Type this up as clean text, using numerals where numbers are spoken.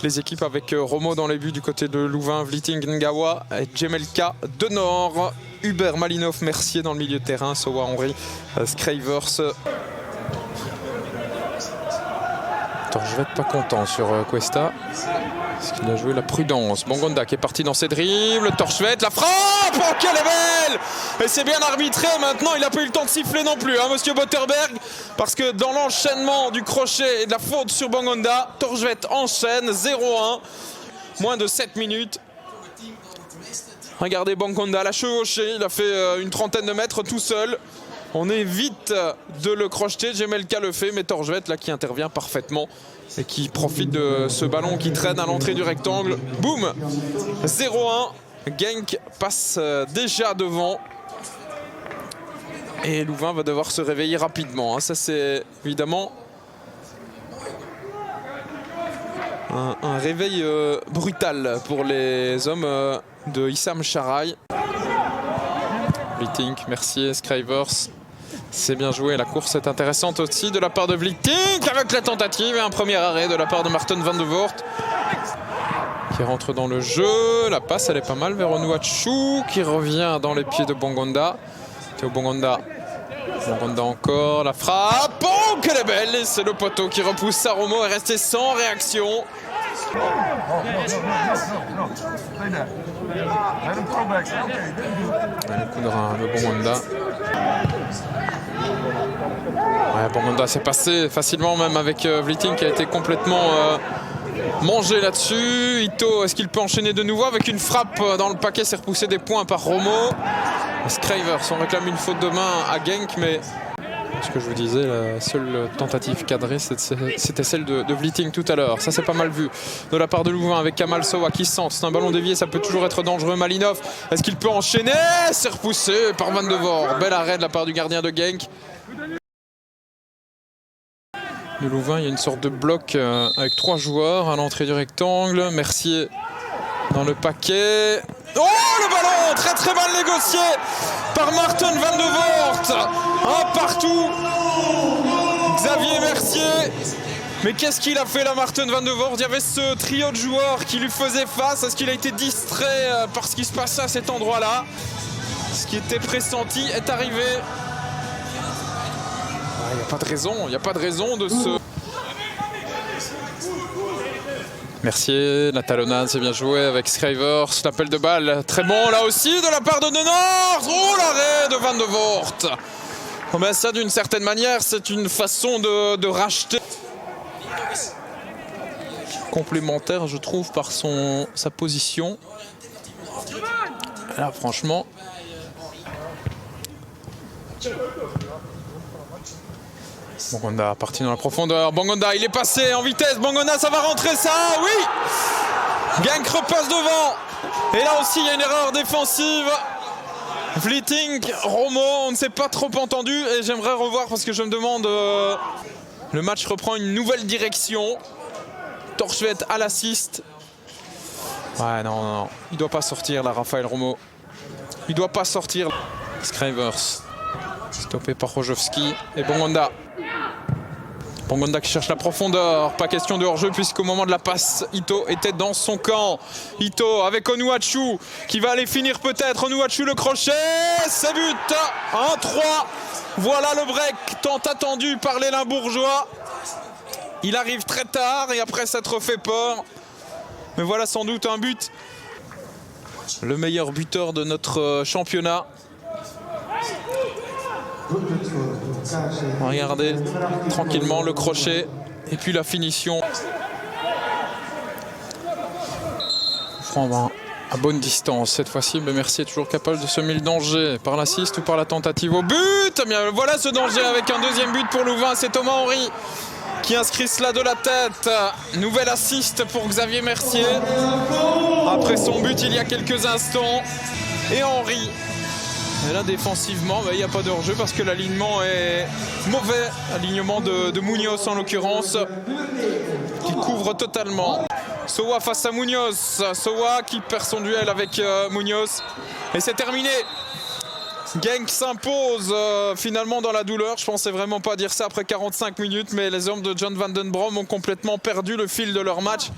les équipes avec Romo dans les buts du côté de Louvain, Vliting Ngawa, Jemelka de Nord, Hubert Malinov, Mercier dans le milieu de terrain, Sowa Henry, Skravers. Je vais être pas content sur Cuesta. Parce qu'il a joué la prudence. Bongonda qui est parti dans ses dribbles. Torchevette, la frappe! Oh, quelle est belle! Et c'est bien arbitré maintenant. Il n'a pas eu le temps de siffler non plus, hein, monsieur Botterberg. Parce que dans l'enchaînement du crochet et de la faute sur Bongonda, Torchevette enchaîne 0-1. Moins de 7 minutes. Regardez Bongonda, l'a chevauché. Il a fait une trentaine de mètres tout seul. On évite de le crocheter, Jemelka le fait, mais Torchevette là qui intervient parfaitement et qui profite de ce ballon qui traîne à l'entrée du rectangle. Boum, 0-1, Genk passe déjà devant. Et Louvain va devoir se réveiller rapidement, hein. Ça c'est évidemment un réveil brutal pour les hommes de Issam Charaï. Vliting, Mercier, Skravers. C'est bien joué, la course est intéressante aussi de la part de Vliting avec la tentative et un premier arrêt de la part de Maarten van de Voort qui rentre dans le jeu. La passe elle est pas mal vers Onuachu qui revient dans les pieds de Bongonda. Théo Bongonda. Bongonda encore, la frappe. Oh qu'elle est belle! Et c'est le poteau qui repousse Saromo est resté sans réaction. Le coup de rein de Bongonda. Ouais, Bongonda s'est passé facilement même avec Vliting qui a été complètement mangé là-dessus. Ito, est-ce qu'il peut enchaîner de nouveau avec une frappe dans le paquet? C'est repoussé des points par Romo. Skravers, on réclame une faute de main à Genk, mais ce que je vous disais, la seule tentative cadrée c'était celle de Vliting tout à l'heure. Ça c'est pas mal vu de la part de Louvain avec Kamal Sowa qui centre. C'est un ballon dévié, ça peut toujours être dangereux. Malinov, est-ce qu'il peut enchaîner? C'est repoussé par Van de Voort. Bel arrêt de la part du gardien de Genk. De Louvain, il y a une sorte de bloc avec 3 joueurs à l'entrée du rectangle. Mercier dans le paquet. Oh le ballon très très mal négocié par Maarten van de Voort. Un partout. Xavier Mercier. Mais qu'est-ce qu'il a fait là, Maarten van de Voort? Il y avait ce trio de joueurs qui lui faisait face. Est-ce qu'il a été distrait par ce qui se passait à cet endroit-là? Ce qui était pressenti est arrivé. Il n'y a pas de raison de se... Mercier, la talonnade, c'est bien joué avec Skravers, l'appel de balle, très bon là aussi de la part de Nord. Oh l'arrêt de Van de Voort. Oh, ben ça d'une certaine manière, c'est une façon de racheter. Complémentaire je trouve par sa position. Là franchement... Bongonda parti dans la profondeur. Bongonda, il est passé en vitesse. Bongonda, ça va rentrer ça. Oui! Genk repasse devant. Et là aussi, il y a une erreur défensive. Vliting, Romo, on ne s'est pas trop entendu. Et j'aimerais revoir parce que je me demande... le match reprend une nouvelle direction. Torchevette à l'assist. Ouais, non. Il ne doit pas sortir là, Raphaël Romo. Il ne doit pas sortir. Skravers. Stoppé par Rojowski. Et Bongonda. Bongonda qui cherche la profondeur, pas question de hors-jeu puisqu'au moment de la passe, Ito était dans son camp. Ito avec Onuachu qui va aller finir peut-être. Onuachu le crochet, c'est but, 1-3. Voilà le break tant attendu par les Limbourgeois. Il arrive très tard et après s'être fait peur. Mais voilà sans doute un but. Le meilleur buteur de notre championnat. Regardez tranquillement le crochet et puis la finition. Franck à bonne distance cette fois-ci, mais Mercier est toujours capable de semer le danger par l'assist ou par la tentative au but. Bien, voilà ce danger avec un deuxième but pour Louvain. C'est Thomas Henry qui inscrit cela de la tête. Nouvel assist pour Xavier Mercier après son but il y a quelques instants. Et Henry. Et là défensivement, il n'y a pas de hors-jeu parce que l'alignement est mauvais. Alignement de Munoz en l'occurrence, qui couvre totalement. Sowa face à Munoz. Sowa qui perd son duel avec Munoz. Et c'est terminé. Genk s'impose finalement dans la douleur. Je pensais vraiment pas dire ça après 45 minutes, mais les hommes de John van den Brom ont complètement perdu le fil de leur match.